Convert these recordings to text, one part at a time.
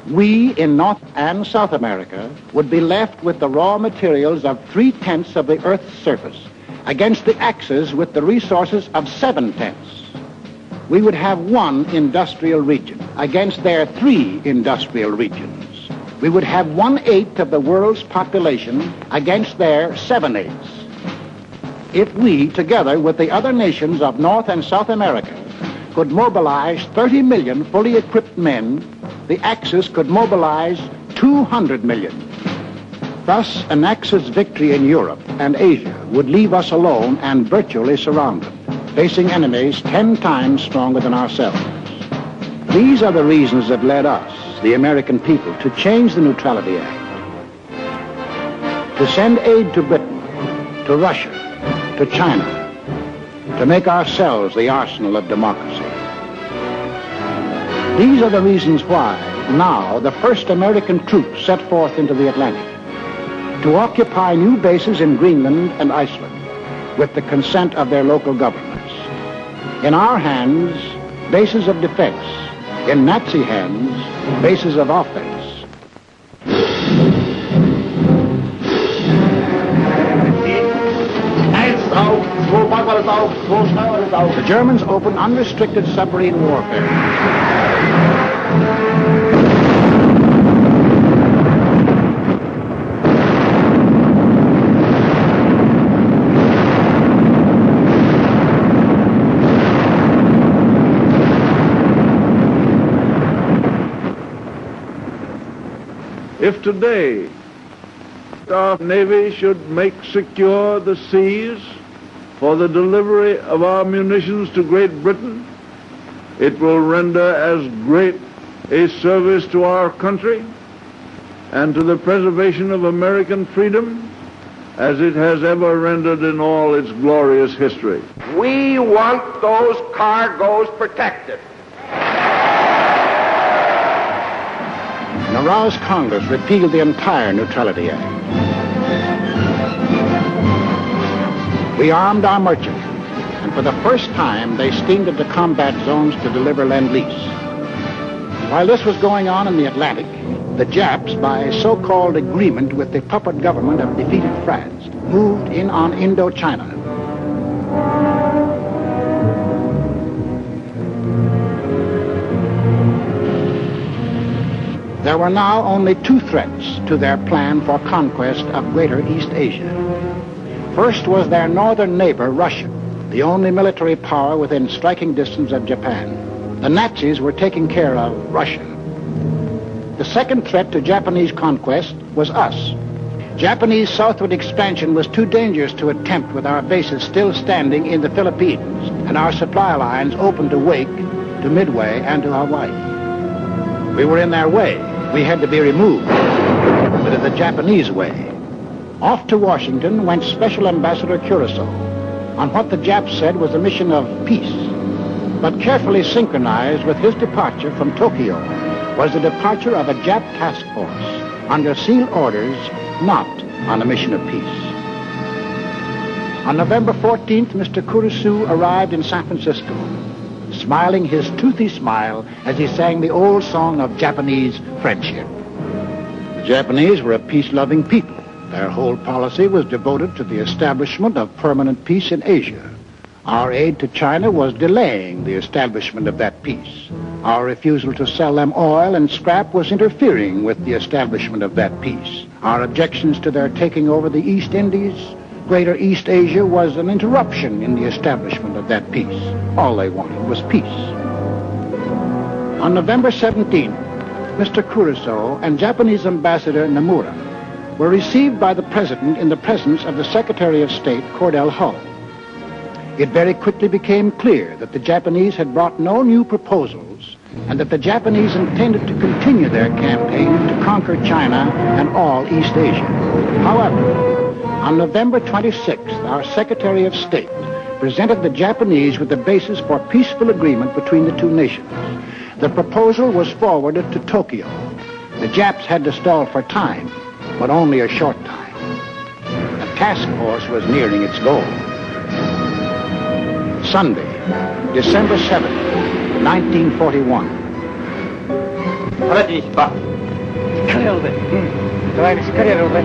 we in North and South America would be left with the raw materials of 3/10 of the Earth's surface against the Axis with the resources of 7/10. We would have one industrial region against their 3 industrial regions. We would have 1/8 of the world's population against their 7/8. If we, together with the other nations of North and South America, could mobilize 30 million fully equipped men, the Axis could mobilize 200 million. Thus, an Axis victory in Europe and Asia would leave us alone and virtually surrounded, facing enemies 10 times stronger than ourselves. These are the reasons that led us, the American people, to change the Neutrality Act, to send aid to Britain, to Russia, to China, to make ourselves the arsenal of democracy. These are the reasons why now the first American troops set forth into the Atlantic to occupy new bases in Greenland and Iceland with the consent of their local governments. In our hands, bases of defense. In Nazi hands, bases of offense. The Germans opened unrestricted submarine warfare. If today our Navy should make secure the seas for the delivery of our munitions to Great Britain, it will render as great a service to our country and to the preservation of American freedom as it has ever rendered in all its glorious history. We want those cargoes protected. An aroused Congress repealed the entire Neutrality Act. We armed our merchantry, and for the first time they steamed into combat zones to deliver Lend-Lease. While this was going on in the Atlantic, the Japs, by so-called agreement with the puppet government of defeated France, moved in on Indochina. There were now only 2 threats to their plan for conquest of Greater East Asia. First was their northern neighbor, Russia, the only military power within striking distance of Japan. The Nazis were taking care of Russia. The second threat to Japanese conquest was us. Japanese southward expansion was too dangerous to attempt with our bases still standing in the Philippines and our supply lines open to Wake, to Midway, and to Hawaii. We were in their way. We had to be removed, but in the Japanese way. Off to Washington went Special Ambassador Curaçao on what the Japs said was a mission of peace, but carefully synchronized with his departure from Tokyo was the departure of a Jap task force under sealed orders, not on a mission of peace. On November 14th, Mr. Curaçao arrived in San Francisco, smiling his toothy smile as he sang the old song of Japanese friendship. The Japanese were a peace-loving people. Their whole policy was devoted to the establishment of permanent peace in Asia. Our aid to China was delaying the establishment of that peace. Our refusal to sell them oil and scrap was interfering with the establishment of that peace. Our objections to their taking over the East Indies, Greater East Asia, was an interruption in the establishment of that peace. All they wanted was peace. On November 17th, Mr. Curaçao and Japanese Ambassador Nomura were received by the President in the presence of the Secretary of State, Cordell Hull. It very quickly became clear that the Japanese had brought no new proposals and that the Japanese intended to continue their campaign to conquer China and all East Asia. However, on November 26th, our Secretary of State presented the Japanese with the basis for peaceful agreement between the 2 nations. The proposal was forwarded to Tokyo. The Japs had to stall for time, but only a short time. The task force was nearing its goal. Sunday, December 7th, 1941. Холодничество. Скорее, Рубе. Товарищ, скорее, Рубе.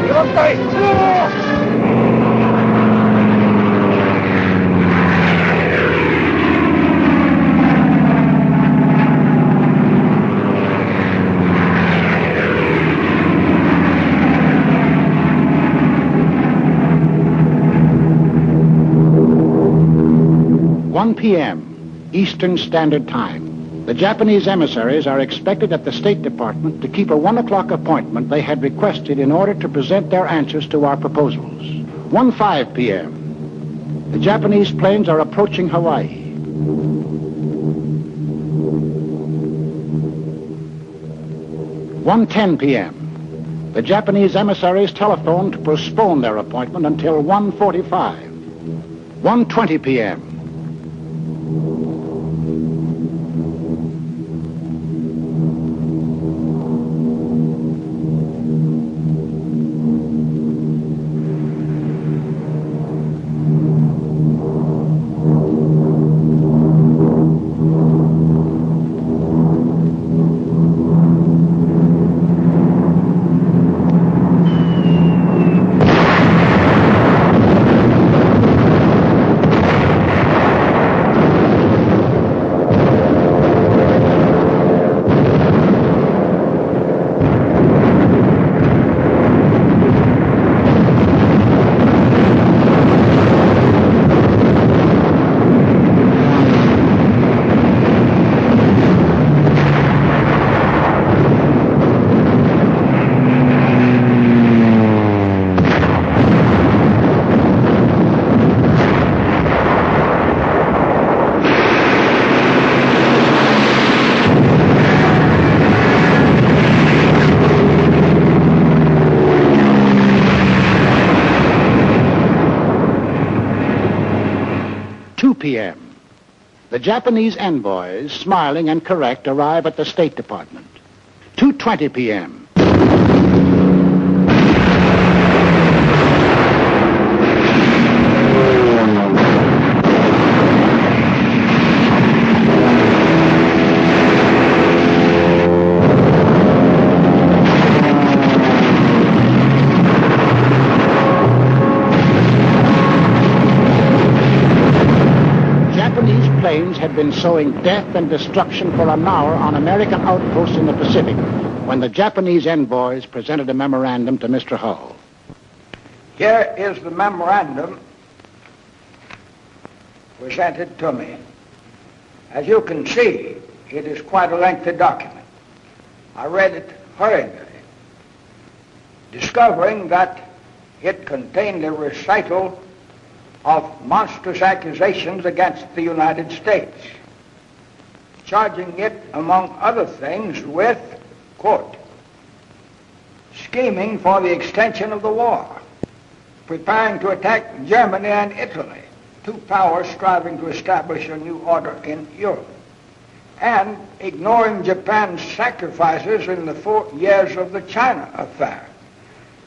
Ёптай! 1 p.m. Eastern Standard Time. The Japanese emissaries are expected at the State Department to keep a 1 o'clock appointment they had requested in order to present their answers to our proposals. 1:05 p.m. The Japanese planes are approaching Hawaii. 1:10 p.m. The Japanese emissaries telephone to postpone their appointment until 1:45. 1:20 p.m. 2 p.m. The Japanese envoys, smiling and correct, arrive at the State Department. 2:20 p.m. Planes had been sowing death and destruction for an hour on American outposts in the Pacific when the Japanese envoys presented a memorandum to Mr. Hull. Here is the memorandum presented to me. As you can see, it is quite a lengthy document. I read it hurriedly, discovering that it contained a recital of monstrous accusations against the United States, charging it, among other things, with, quote, scheming for the extension of the war, preparing to attack Germany and Italy, two powers striving to establish a new order in Europe, and ignoring Japan's sacrifices in the 4 years of the China affair,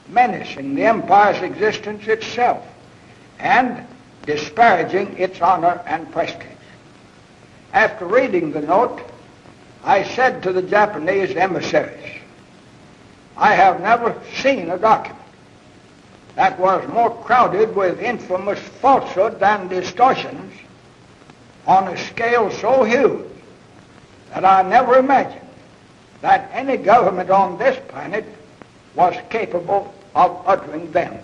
menacing the empire's existence itself, and disparaging its honor and prestige. After reading the note, I said to the Japanese emissaries, I have never seen a document that was more crowded with infamous falsehood and distortions on a scale so huge that I never imagined that any government on this planet was capable of uttering them.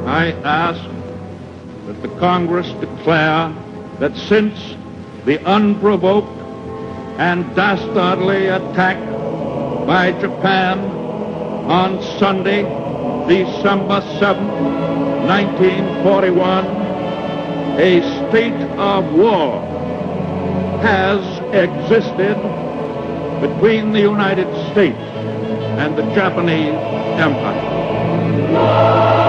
I ask that the Congress declare that since the unprovoked and dastardly attack by Japan on Sunday, December 7, 1941, a state of war has existed between the United States and the Japanese Empire.